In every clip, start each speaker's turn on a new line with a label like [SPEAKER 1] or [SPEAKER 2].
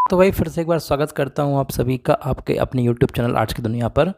[SPEAKER 1] तो भाई फिर से एक बार स्वागत करता हूं आप सभी का आपके अपने YouTube चैनल आज की दुनिया पर।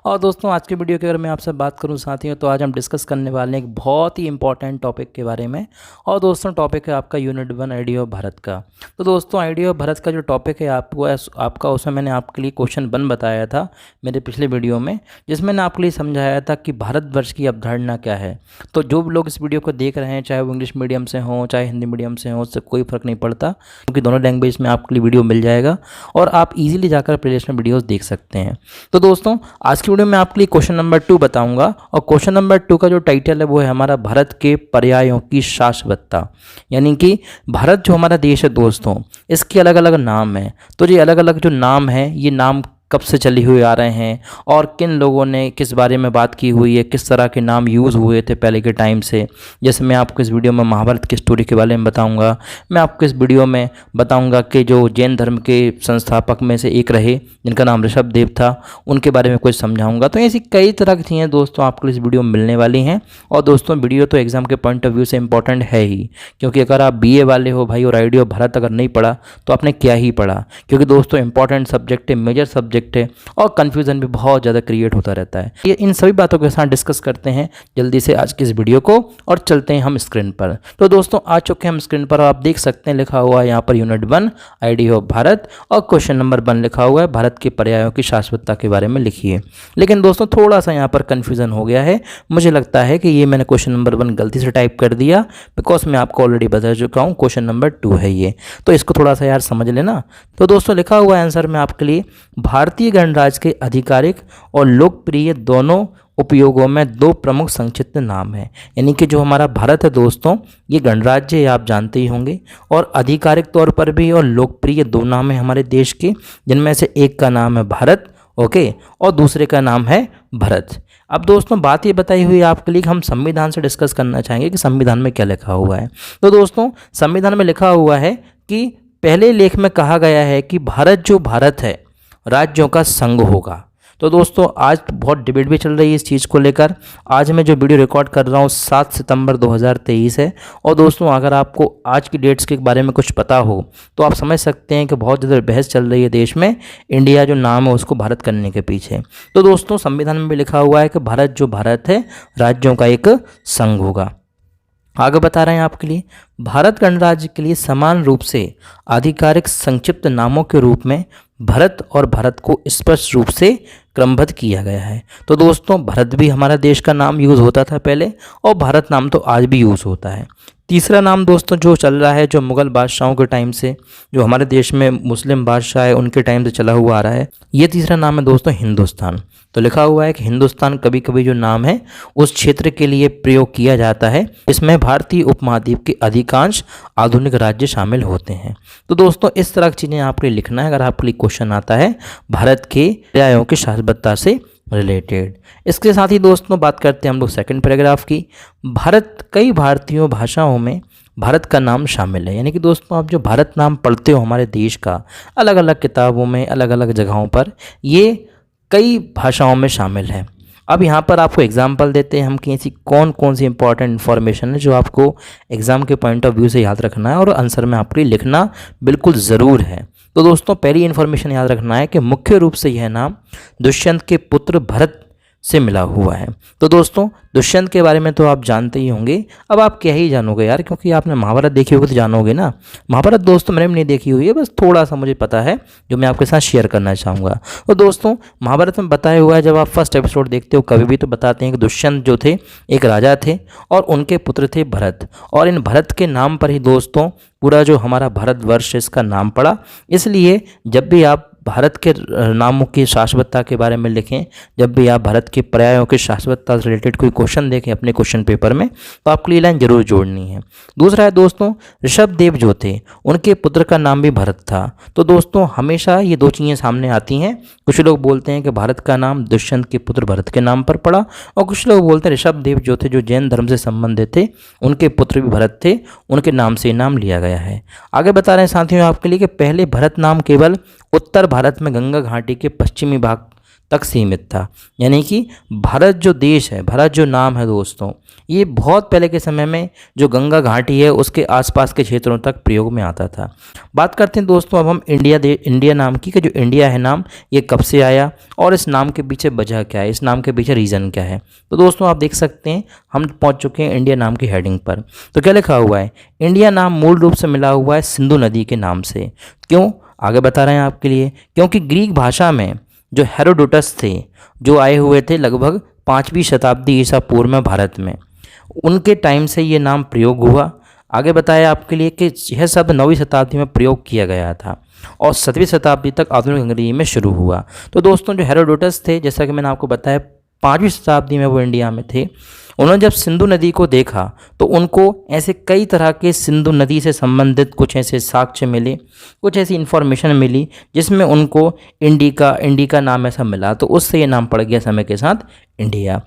[SPEAKER 1] और दोस्तों आज के वीडियो की अगर मैं आपसे बात करूं साथियों तो आज हम डिस्कस करने वाले हैं एक बहुत ही इंपॉर्टेंट टॉपिक के बारे में। और दोस्तों टॉपिक है आपका यूनिट 1 आइडिया ऑफ भारत का। तो दोस्तों आइडिया ऑफ भारत का जो टॉपिक है आपका उसमें मैंने आपके लिए क्वेश्चन 1 बताया था मेरे पिछले वीडियो में, जिसमें मैंने आपके लिए समझाया था कि भारतवर्ष की अवधारणा क्या है। तो जो भी लोग इस वीडियो को देख रहे हैं चाहे वो इंग्लिश मीडियम से हों चाहे हिंदी मीडियम से हों, उससे कोई फ़र्क नहीं पड़ता क्योंकि दोनों लैंग्वेज में आपके लिए वीडियो मिल जाएगा और आप इजीली जाकर प्लेलिस्ट में वीडियोस देख सकते हैं। तो दोस्तों आज की वीडियो में आपके लिए क्वेश्चन नंबर 2 बताऊंगा और क्वेश्चन नंबर 2 का जो टाइटल है वो है हमारा भारत के पर्यायों की शाश्वतता। यानी कि भारत जो हमारा देश है दोस्तों, इसके अलग अलग नाम हैं। तो ये अलग अलग जो नाम है ये नाम कब से चले हुए आ रहे हैं और किन लोगों ने किस बारे में बात की हुई है, किस तरह के नाम यूज़ हुए थे पहले के टाइम से। जैसे मैं आपको इस वीडियो में महाभारत की स्टोरी के बारे में बताऊंगा। मैं आपको इस वीडियो में बताऊंगा कि जो जैन धर्म के संस्थापक में से एक रहे जिनका नाम ऋषभदेव था, उनके बारे में कुछ समझाऊंगा। तो ऐसी कई तरह की चीज़ें दोस्तों आपको इस वीडियो में मिलने वाली हैं। और दोस्तों वीडियो तो एग्जाम के पॉइंट ऑफ व्यू से इंपॉर्टेंट है ही, क्योंकि अगर आप BA वाले हो भाई और आइडिया ऑफ भारत अगर नहीं पढ़ा तो आपने क्या ही पढ़ा, क्योंकि दोस्तों इंपॉर्टेंट सब्जेक्ट है, मेजर सब्जेक्ट है और कंफ्यूजन भी बहुत ज़्यादा क्रिएट होता रहता है। ये इन सभी बातों के साथ डिस्कस करते हैं जल्दी से आज की इस वीडियो को और चलते हैं हम स्क्रीन पर। तो दोस्तों आ चुके हैं हम स्क्रीन पर, आप देख सकते हैं लिखा हुआ है यहाँ per unit 1 idea of Bharat और क्वेश्चन नंबर 1 लिखा हुआ है भारत के पर्यायों की शाश्वतता के बारे में लिखिए। लेकिन दोस्तों थोड़ा सा यहाँ पर कन्फ्यूजन हो गया है, मुझे लगता है कि ये मैंने क्वेश्चन नंबर 1 गलती से टाइप कर दिया, बिकॉज मैं आपको ऑलरेडी बता चुका हूँ क्वेश्चन नंबर 2 है ये। तो इसको थोड़ा सा यार समझ लेना। तो दोस्तों लिखा हुआ आंसर में आपके लिए भारतीय गणराज्य के आधिकारिक और लोकप्रिय दोनों उपयोगों में 2 प्रमुख संक्षिप्त नाम हैं। यानी कि जो हमारा भारत है दोस्तों, ये गणराज्य आप जानते ही होंगे और आधिकारिक तौर पर भी और लोकप्रिय 2 नाम हैं हमारे देश के, जिनमें से एक का नाम है भारत, ओके, और दूसरे का नाम है भरत। अब दोस्तों बात ये बताई हुई है आपके लिए कि हम संविधान से डिस्कस करना चाहेंगे कि संविधान में क्या लिखा हुआ है। तो दोस्तों संविधान में लिखा हुआ है कि पहले लेख में कहा गया है कि भारत जो भारत है राज्यों का संघ होगा। तो दोस्तों आज बहुत डिबेट भी चल रही है इस चीज़ को लेकर। आज मैं जो वीडियो रिकॉर्ड कर रहा हूँ 7 सितंबर 2023 है। और दोस्तों अगर आपको आज की डेट्स के बारे में कुछ पता हो तो आप समझ सकते हैं कि बहुत ज़्यादा बहस चल रही है देश में, इंडिया जो नाम है उसको भारत करने के पीछे। तो दोस्तों संविधान में भी लिखा हुआ है कि भारत जो भारत है राज्यों का एक संघ होगा। आगे बता रहे हैं आपके लिए भारत गणराज्य के लिए समान रूप से आधिकारिक संक्षिप्त नामों के रूप में भरत और भारत को स्पष्ट रूप से क्रमबद्ध किया गया है। तो दोस्तों भरत भी हमारा देश का नाम यूज़ होता था पहले और भारत नाम तो आज भी यूज़ होता है। तीसरा नाम दोस्तों जो चल रहा है, जो मुग़ल बादशाहों के टाइम से, जो हमारे देश में मुस्लिम बादशाह है उनके टाइम से चला हुआ आ रहा है, ये तीसरा नाम है दोस्तों हिंदुस्तान। तो लिखा हुआ है कि हिंदुस्तान कभी कभी जो नाम है उस क्षेत्र के लिए प्रयोग किया जाता है, इसमें भारतीय उपमहाद्वीप के अधिकांश आधुनिक राज्य शामिल होते हैं। तो दोस्तों इस तरह की चीज़ें आपके लिए लिखना है अगर आपके लिए क्वेश्चन आता है भारत के पर्यायों की शाश्वतता से रिलेटेड। इसके साथ ही दोस्तों बात करते हैं हम लोग सेकंड पैराग्राफ की। भारत कई भारतीय भाषाओं में भारत का नाम शामिल है। यानी कि दोस्तों आप जो भारत नाम पढ़ते हो हमारे देश का अलग अलग किताबों में अलग अलग जगहों पर, ये कई भाषाओं में शामिल है। अब यहाँ पर आपको एग्जाम्पल देते हैं हम कि ऐसी कौन कौन सी इंपॉर्टेंट इन्फॉर्मेशन है जो आपको एग्ज़ाम के पॉइंट ऑफ व्यू से याद रखना है और आंसर में आपके लिए लिखना बिल्कुल ज़रूर है। तो दोस्तों पहली इन्फॉर्मेशन याद रखना है कि मुख्य रूप से यह नाम दुष्यंत के पुत्र भरत से मिला हुआ है। तो दोस्तों दुष्यंत के बारे में तो आप जानते ही होंगे। अब आप क्या ही जानोगे यार, क्योंकि आपने महाभारत देखी होगी तो जानोगे ना। महाभारत दोस्तों मैंने भी नहीं देखी हुई है, बस थोड़ा सा मुझे पता है जो मैं आपके साथ शेयर करना चाहूँगा। तो दोस्तों महाभारत में बताया हुआ है, जब आप फर्स्ट एपिसोड देखते हो कभी भी तो बताते हैं कि दुष्यंत जो थे एक राजा थे और उनके पुत्र थे भरत, और इन भरत के नाम पर ही दोस्तों पूरा जो हमारा भारतवर्ष है इसका नाम पड़ा। इसलिए जब भी आप भारत के नामों की शाश्वतता के बारे में लिखें, जब भी आप भारत के पर्यायों की शाश्वतता से रिलेटेड कोई क्वेश्चन देखें अपने क्वेश्चन पेपर में, तो आपको ये लाइन जरूर जोड़नी है। दूसरा है दोस्तों ऋषभदेव जो थे उनके पुत्र का नाम भी भरत था। तो दोस्तों हमेशा ये 2 चीज़ें सामने आती हैं। कुछ लोग बोलते हैं कि भारत का नाम दुष्यंत के पुत्र भरत के नाम पर पड़ा, और कुछ लोग बोलते हैं ऋषभदेव जो थे जो जैन धर्म से संबंधित थे उनके पुत्र भी भरत थे, उनके नाम से नाम लिया गया है। आगे बता रहे हैं साथियों आपके लिए कि पहले भरत नाम केवल उत्तर भारत में गंगा घाटी के पश्चिमी भाग तक सीमित था। यानी कि भारत जो देश है, भारत जो नाम है दोस्तों, ये बहुत पहले के समय में जो गंगा घाटी है उसके आसपास के क्षेत्रों तक प्रयोग में आता था। बात करते हैं दोस्तों अब हम इंडिया नाम की, कि जो इंडिया है नाम, ये कब से आया और इस नाम के पीछे वजह क्या है, इस नाम के पीछे रीज़न क्या है। तो दोस्तों आप देख सकते हैं हम पहुंच चुके हैं इंडिया नाम की हेडिंग पर। तो क्या लिखा हुआ है, इंडिया नाम मूल रूप से मिला हुआ है सिंधु नदी के नाम से। क्यों, आगे बता रहे हैं आपके लिए। क्योंकि ग्रीक भाषा में जो हेरोडोटस थे, जो आए हुए थे लगभग 5वीं शताब्दी ईसा पूर्व में भारत में, उनके टाइम से ये नाम प्रयोग हुआ। आगे बताया आपके लिए कि यह शब्द 9वीं शताब्दी में प्रयोग किया गया था और 7वीं शताब्दी तक आधुनिक अंग्रेजी में शुरू हुआ। तो दोस्तों जो हेरोडोटस थे, जैसा कि मैंने आपको बताया 5वीं शताब्दी में वो इंडिया में थे, उन्होंने जब सिंधु नदी को देखा तो उनको ऐसे कई तरह के सिंधु नदी से संबंधित कुछ ऐसे साक्ष्य मिले, कुछ ऐसी इन्फॉर्मेशन मिली जिसमें उनको इंडिका नाम ऐसा मिला। तो उससे ये नाम पड़ गया समय के साथ इंडिया।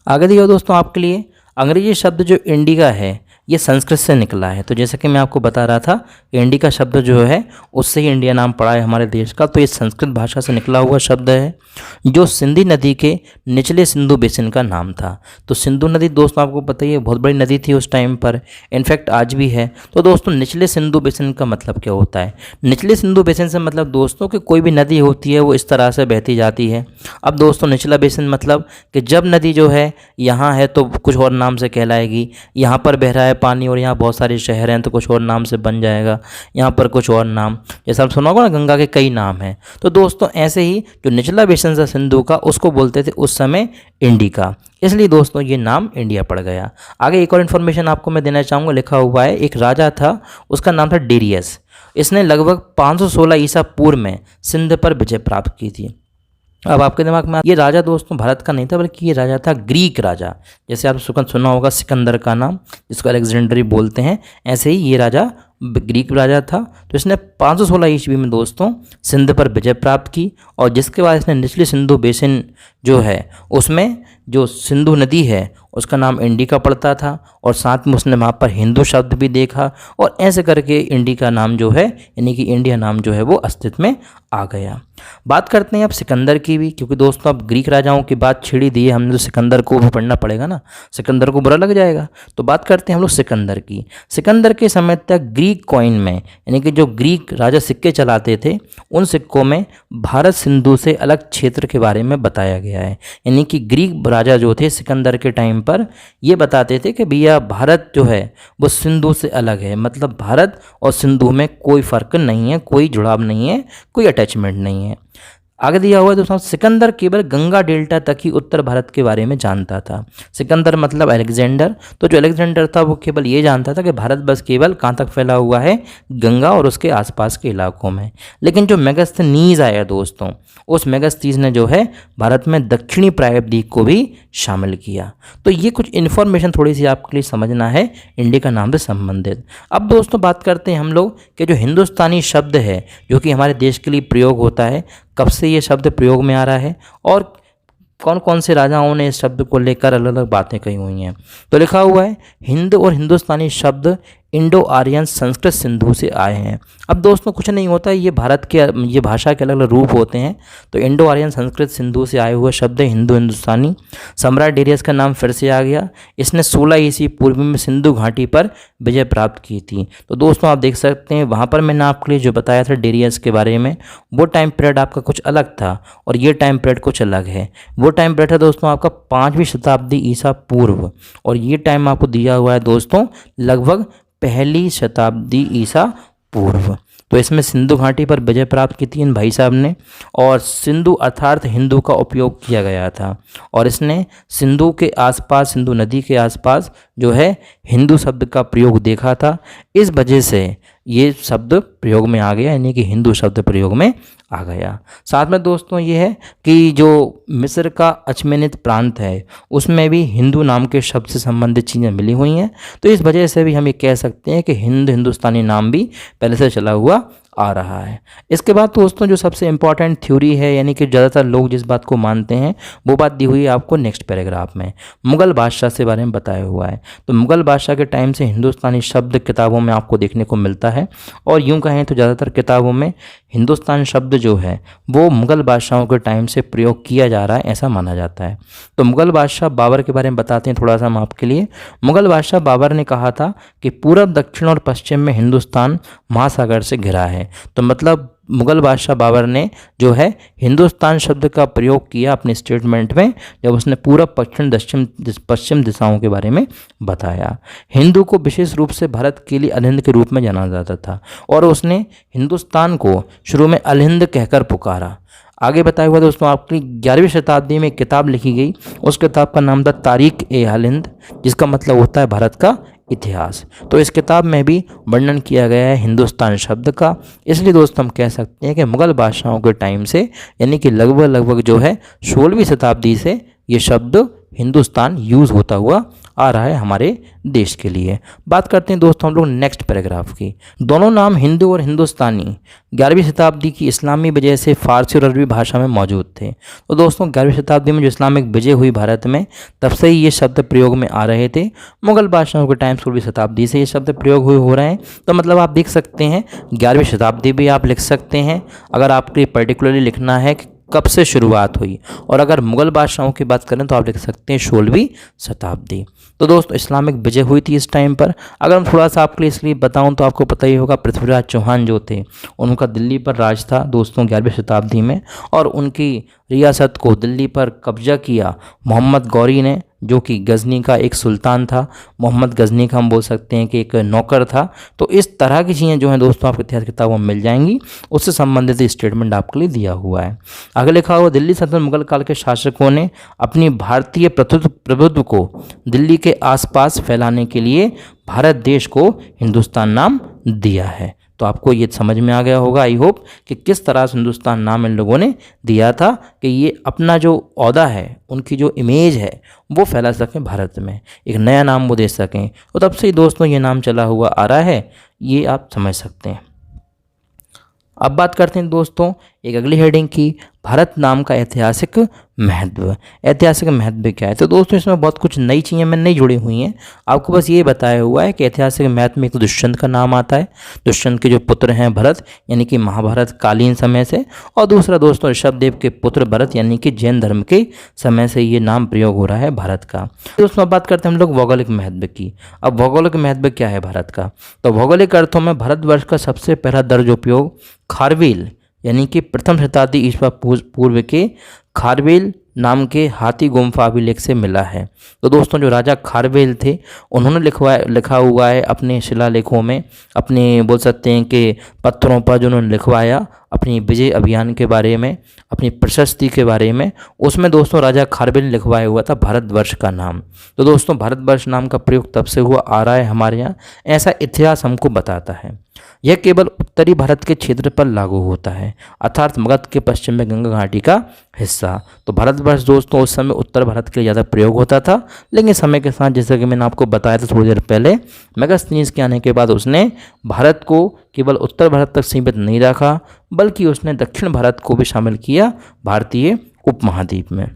[SPEAKER 1] आगे दिया दोस्तों आपके लिए, अंग्रेजी शब्द जो इंडिका है ये संस्कृत से निकला है। तो जैसे कि मैं आपको बता रहा था कि इंडिका शब्द जो है उससे ही इंडिया नाम पड़ा है हमारे देश का। तो ये संस्कृत भाषा से निकला हुआ शब्द है जो सिंधी नदी के निचले सिंधु बेसिन का नाम था। तो सिंधु नदी दोस्तों आपको पता ही है बहुत बड़ी नदी थी उस टाइम पर, इनफैक्ट आज भी है। तो दोस्तों निचले सिंधु बेसिन का मतलब क्या होता है, निचले सिंधु बेसिन से मतलब दोस्तों कि कोई भी नदी होती है वो इस तरह से बहती जाती है। अब दोस्तों निचला बेसिन मतलब कि जब नदी जो है यहाँ है तो कुछ और नाम से कहलाएगी, यहाँ पर बह रहा है पानी और यहाँ बहुत सारे शहर हैं तो कुछ और नाम से बन जाएगा, यहाँ पर कुछ और नाम। जैसा आप सुना होगा ना गंगा के कई नाम हैं। तो दोस्तों ऐसे ही जो निचला बेसिन था सिंधु का उसको बोलते थे उस समय इंडिका, इसलिए दोस्तों ये नाम इंडिया पड़ गया। आगे एक और इन्फॉर्मेशन आपको मैं देना चाहूँगा, लिखा हुआ है एक राजा था उसका नाम था डेरियस। इसने लगभग 516 ईसा पूर्व में सिंध पर विजय प्राप्त की थी। अब आपके दिमाग में ये राजा दोस्तों भारत का नहीं था बल्कि ये राजा था ग्रीक राजा। जैसे आप सुना होगा सिकंदर का नाम, जिसको अलेक्जेंडरी बोलते हैं, ऐसे ही ये राजा ग्रीक राजा था। तो इसने 516 ईस्वी में दोस्तों सिंध पर विजय प्राप्त की और जिसके बाद इसने निचली सिंधु बेसिन जो है उसमें जो सिंधु नदी है उसका नाम इंडिका पड़ता था और साथ में उसने वहाँ पर हिंदू शब्द भी देखा और ऐसे करके इंडिका नाम जो है यानी कि इंडिया नाम जो है वो अस्तित्व में आ गया। बात करते हैं अब सिकंदर की भी, क्योंकि दोस्तों अब ग्रीक राजाओं की बात छिड़ी दी है हमने तो सिकंदर को भी पढ़ना पड़ेगा ना, सिकंदर को बुरा लग जाएगा। तो बात करते हैं हम लोग सिकंदर की। सिकंदर के समय तक ग्रीक कॉइन में यानी कि जो ग्रीक राजा सिक्के चलाते थे उन सिक्कों में भारत सिंधु से अलग क्षेत्र के बारे में बताया गया है। यानी कि ग्रीक राजा जो थे सिकंदर के टाइम पर ये बताते थे कि भैया भारत जो है वो सिंधु से अलग है, मतलब भारत और सिंधु में कोई फ़र्क नहीं है, कोई जुड़ाव नहीं है, कोई अटैचमेंट नहीं है। आगे दिया हुआ है दोस्तों सिकंदर केवल गंगा डेल्टा तक ही उत्तर भारत के बारे में जानता था। सिकंदर मतलब अलेक्जेंडर, तो जो अलेक्जेंडर था वो केवल ये जानता था कि भारत बस केवल कहाँ तक फैला हुआ है, गंगा और उसके आसपास के इलाकों में। लेकिन जो मेगास्थनीज आया दोस्तों उस मेगास्थनीज ने जो है भारत में दक्षिणी प्रायद्वीप को भी शामिल किया। तो ये कुछ इन्फॉर्मेशन थोड़ी सी आपके लिए समझना है इंडिका नाम से संबंधित। अब दोस्तों बात करते हैं हम लोग कि जो हिंदुस्तानी शब्द है जो कि हमारे देश के लिए प्रयोग होता है, कब से ये शब्द प्रयोग में आ रहा है और कौन कौन से राजाओं ने इस शब्द को लेकर अलग अलग बातें कही हुई हैं। तो लिखा हुआ है हिंद और हिंदुस्तानी शब्द इंडो आर्यन संस्कृत सिंधु से आए हैं। अब दोस्तों कुछ नहीं होता, ये भारत के ये भाषा के अलग अलग रूप होते हैं। तो इंडो आर्यन संस्कृत सिंधु से आए हुए शब्द हिंदू हिंदुस्तानी। सम्राट डेरियस का नाम फिर से आ गया, इसने 16 ईस्वी पूर्व में सिंधु घाटी पर विजय प्राप्त की थी। तो दोस्तों आप देख सकते हैं वहाँ पर मैंने आपके लिए जो बताया था डेरियस के बारे में, वो टाइम पीरियड आपका कुछ अलग था और ये टाइम पीरियड कुछ अलग है। वो टाइम पीरियड है दोस्तों आपका 5वीं शताब्दी ईसा पूर्व और ये टाइम आपको दिया हुआ है दोस्तों लगभग 1ली शताब्दी ईसा पूर्व। तो इसमें सिंधु घाटी पर विजय प्राप्त की थी इन भाई साहब ने और सिंधु अर्थात हिंदू का उपयोग किया गया था और इसने सिंधु के आसपास, सिंधु नदी के आसपास जो है हिंदू शब्द का प्रयोग देखा था। इस वजह से ये शब्द प्रयोग में आ गया, यानी कि हिंदू शब्द प्रयोग में आ गया। साथ में दोस्तों ये है कि जो मिस्र का अचमेनित प्रांत है उसमें भी हिंदू नाम के शब्द से संबंधित चीज़ें मिली हुई हैं। तो इस वजह से भी हम ये कह सकते हैं कि हिंदुस्तानी नाम भी पहले से चला हुआ आ रहा है। इसके बाद दोस्तों जो सबसे इम्पॉर्टेंट थ्योरी है, यानी कि ज़्यादातर लोग जिस बात को मानते हैं वो बात दी हुई है आपको नेक्स्ट पैराग्राफ में। मुग़ल बादशाह से बारे में बताया हुआ है। तो मुग़ल बादशाह के टाइम से हिंदुस्तानी शब्द किताबों में आपको देखने को मिलता है और यूँ कहें तो ज़्यादातर किताबों में हिंदुस्तान शब्द जो है वो मुग़ल बादशाहों के टाइम से प्रयोग किया जा रहा है, ऐसा माना जाता है। तो मुग़ल बादशाह बाबर के बारे में बताते हैं थोड़ा सा हम आपके लिए। मुग़ल बादशाह बाबर ने कहा था कि पूरब, दक्षिण और पश्चिम में हिंदुस्तान महासागर से घिरा है। तो मतलब मुग़ल बादशाह बाबर ने जो है हिंदुस्तान शब्द का प्रयोग किया अपने स्टेटमेंट में, जब उसने पूरब, पश्चिम दिशाओं के बारे में बताया। हिंदू को विशेष रूप से भारत के लिए अलहिंद के रूप में जाना जाता था और उसने हिंदुस्तान को शुरू में अलहिंद कहकर पुकारा। आगे बताया हुआ दोस्तों आपकी 11वीं शताब्दी में एक किताब लिखी गई, उस किताब का नाम था तारीख ए हिंद, जिसका मतलब होता है भारत का इतिहास। तो इस किताब में भी वर्णन किया गया है हिंदुस्तान शब्द का। इसलिए दोस्तों हम कह सकते हैं कि मुग़ल बादशाहों के टाइम से, यानी कि लगभग जो है 16वीं शताब्दी से ये शब्द हिंदुस्तान यूज़ होता हुआ आ रहा है हमारे देश के लिए। बात करते हैं दोस्तों हम लोग नेक्स्ट पैराग्राफ की। दोनों नाम हिंदू और हिंदुस्तानी 11वीं शताब्दी की इस्लामी वजह से फारसी और अरबी भाषा में मौजूद थे। तो दोस्तों 11वीं शताब्दी में जो इस्लामिक विजय हुई भारत में, तब से ही ये शब्द प्रयोग में आ रहे थे। मुग़ल बादशाहों के टाइम 16वीं शताब्दी से ये शब्द प्रयोग हो रहे हैं। तो मतलब आप देख सकते हैं 11वीं शताब्दी भी आप लिख सकते हैं, अगर आपके पर्टिकुलरली लिखना है कब से शुरुआत हुई। और अगर मुग़ल बादशाहों की बात करें तो आप लिख सकते हैं 16वीं शताब्दी। तो दोस्तों इस्लामिक विजय हुई थी इस टाइम पर। अगर हम थोड़ा सा आपके लिए इसलिए बताऊं तो आपको पता ही होगा, पृथ्वीराज चौहान जो थे उनका दिल्ली पर राज था दोस्तों 11वीं शताब्दी में, और उनकी रियासत को दिल्ली पर कब्जा किया मोहम्मद गौरी ने, जो कि गज़नी का एक सुल्तान था। मोहम्मद गज़नी का हम बोल सकते हैं कि एक नौकर था। तो इस तरह की चीज़ें जो हैं दोस्तों आपको इतिहास किताबों में मिल जाएंगी, उससे संबंधित स्टेटमेंट आपके लिए दिया हुआ है। आगे लिखा हुआ, दिल्ली सल्तनत मुग़ल काल के शासकों ने अपनी भारतीय प्रभुत्व को दिल्ली के आसपास फैलाने के लिए भारत देश को हिंदुस्तान नाम दिया है। तो आपको ये समझ में आ गया होगा आई होप कि किस तरह से हिंदुस्तान नाम इन लोगों ने दिया था कि ये अपना जो ओहदा है, उनकी जो इमेज है वो फैला सकें भारत में, एक नया नाम वो दे सकें। तो तब से ही दोस्तों ये नाम चला हुआ आ रहा है, ये आप समझ सकते हैं। अब बात करते हैं दोस्तों एक अगली हेडिंग की, भारत नाम का ऐतिहासिक महत्व। ऐतिहासिक महत्व क्या है? तो दोस्तों इसमें बहुत कुछ नई चीज़ें में नहीं जुड़ी हुई हैं, आपको बस ये बताया हुआ है कि ऐतिहासिक महत्व में एक तो दुष्यंत का नाम आता है, दुष्यंत के जो पुत्र हैं भरत, यानी कि महाभारत कालीन समय से, और दूसरा दोस्तों ऋषभदेव के पुत्र भरत, यानी कि जैन धर्म के समय से ये नाम प्रयोग हो रहा है भारत का। दोस्तों अब बात करते हैं हम लोग भौगोलिक महत्व की। अब भौगोलिक महत्व क्या है भारत का? तो भौगोलिक अर्थों में भारतवर्ष का सबसे पहला दर्ज उपयोग खारवेल, यानी कि प्रथम शताब्दी ईस्वी पूर्व के खारवेल नाम के हाथी गुम्फा अभिलेख से मिला है। तो दोस्तों जो राजा खारवेल थे उन्होंने लिखा हुआ है अपने शिलालेखों में, अपने बोल सकते हैं कि पत्थरों पर जो उन्होंने लिखवाया अपनी विजय अभियान के बारे में, अपनी प्रशस्ति के बारे में, उसमें दोस्तों राजा खारवेल ने लिखवाया हुआ था भारतवर्ष का नाम। तो दोस्तों भारतवर्ष नाम का प्रयोग तब से हुआ आ रहा है हमारे यहाँ, ऐसा इतिहास हमको बताता है। यह केवल उत्तरी भारत के क्षेत्र पर लागू होता है, अर्थात मगध के पश्चिम में गंगा घाटी का हिस्सा। तो भारतवर्ष दोस्तों उस समय उत्तर भारत के लिए ज़्यादा प्रयोग होता था, लेकिन समय के साथ जैसा कि मैंने आपको बताया था थोड़ी देर पहले, मेगास्थनीज के आने के बाद उसने भारत को केवल उत्तर भारत तक सीमित नहीं रखा, बल्कि उसने दक्षिण भारत को भी शामिल किया भारतीय उपमहाद्वीप में।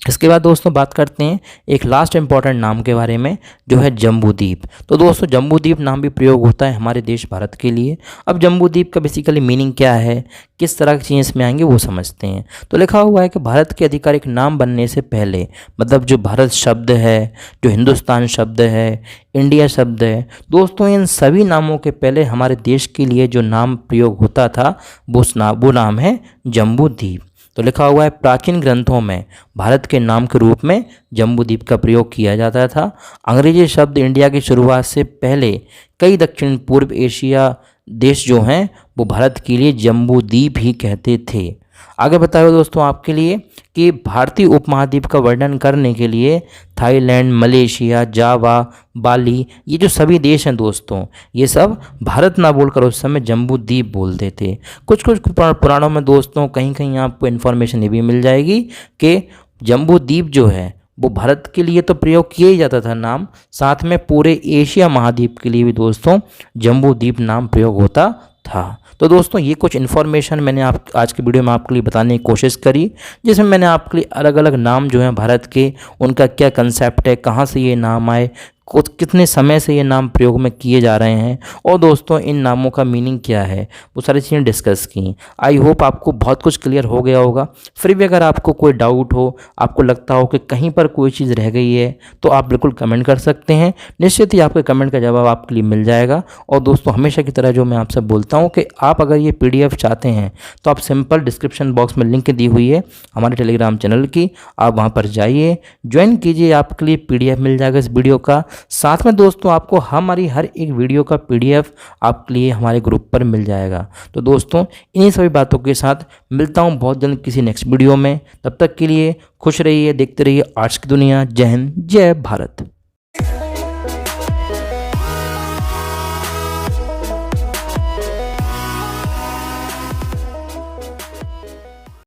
[SPEAKER 1] इसके बाद दोस्तों बात करते हैं एक लास्ट इंपॉर्टेंट नाम के बारे में, जो है जम्बूद्वीप। तो दोस्तों जम्बूद्वीप नाम भी प्रयोग होता है हमारे देश भारत के लिए। अब जम्बूद्वीप का बेसिकली मीनिंग क्या है, किस तरह की चीज़ें इसमें आएंगी वो समझते हैं। तो लिखा हुआ है कि भारत के आधिकारिक नाम बनने से पहले, मतलब जो भारत शब्द है, जो हिंदुस्तान शब्द है, इंडिया शब्द है, दोस्तों इन सभी नामों के पहले हमारे देश के लिए जो नाम प्रयोग होता था वो नाम है जम्बूद्वीप। तो लिखा हुआ है प्राचीन ग्रंथों में भारत के नाम के रूप में जम्बूद्वीप का प्रयोग किया जाता था। अंग्रेजी शब्द इंडिया की शुरुआत से पहले कई दक्षिण पूर्व एशिया देश जो हैं वो भारत के लिए जम्बूद्वीप ही कहते थे। आगे बताया दोस्तों आपके लिए कि भारतीय उपमहाद्वीप का वर्णन करने के लिए थाईलैंड, मलेशिया, जावा, बाली, ये जो सभी देश हैं दोस्तों, ये सब भारत ना बोलकर उस समय जम्बूद्वीप बोलते थे। कुछ पुराणों में दोस्तों कहीं कहीं आपको इन्फॉर्मेशन ये भी मिल जाएगी कि जम्बूद्वीप जो है वो भारत के लिए तो प्रयोग किया ही जाता था नाम, साथ में पूरे एशिया महाद्वीप के लिए भी दोस्तों जम्बूद्वीप नाम प्रयोग होता था। तो दोस्तों ये कुछ इन्फॉर्मेशन मैंने आज की वीडियो में आपके लिए बताने की कोशिश करी, जिसमें मैंने आपके लिए अलग अलग नाम जो हैं भारत के, उनका क्या कंसेप्ट है, कहाँ से ये नाम आए, कितने समय से ये नाम प्रयोग में किए जा रहे हैं और दोस्तों इन नामों का मीनिंग क्या है, वो सारी चीज़ें डिस्कस की। आई होप आपको बहुत कुछ क्लियर हो गया होगा। फिर भी अगर आपको कोई डाउट हो, आपको लगता हो कि कहीं पर कोई चीज़ रह गई है, तो आप बिल्कुल कमेंट कर सकते हैं। निश्चित ही आपके कमेंट का जवाब आपके लिए मिल जाएगा। और दोस्तों हमेशा की तरह जो मैं आपसे बोलता हूँ कि आप अगर ये PDF चाहते हैं तो आप सिंपल डिस्क्रिप्शन बॉक्स में लिंक दी हुई है हमारे टेलीग्राम चैनल की, आप वहाँ पर जाइए, ज्वाइन कीजिए, आपके लिए PDF मिल जाएगा इस वीडियो का। साथ में दोस्तों आपको हमारी हर एक वीडियो का PDF आपके लिए हमारे ग्रुप पर मिल जाएगा। तो दोस्तों इन्हीं सभी बातों के साथ मिलता हूँ बहुत जल्द किसी नेक्स्ट वीडियो में। तब तक के लिए खुश रहिए, देखते रहिए आर्ट्स की दुनिया। जय हिंद, जय भारत।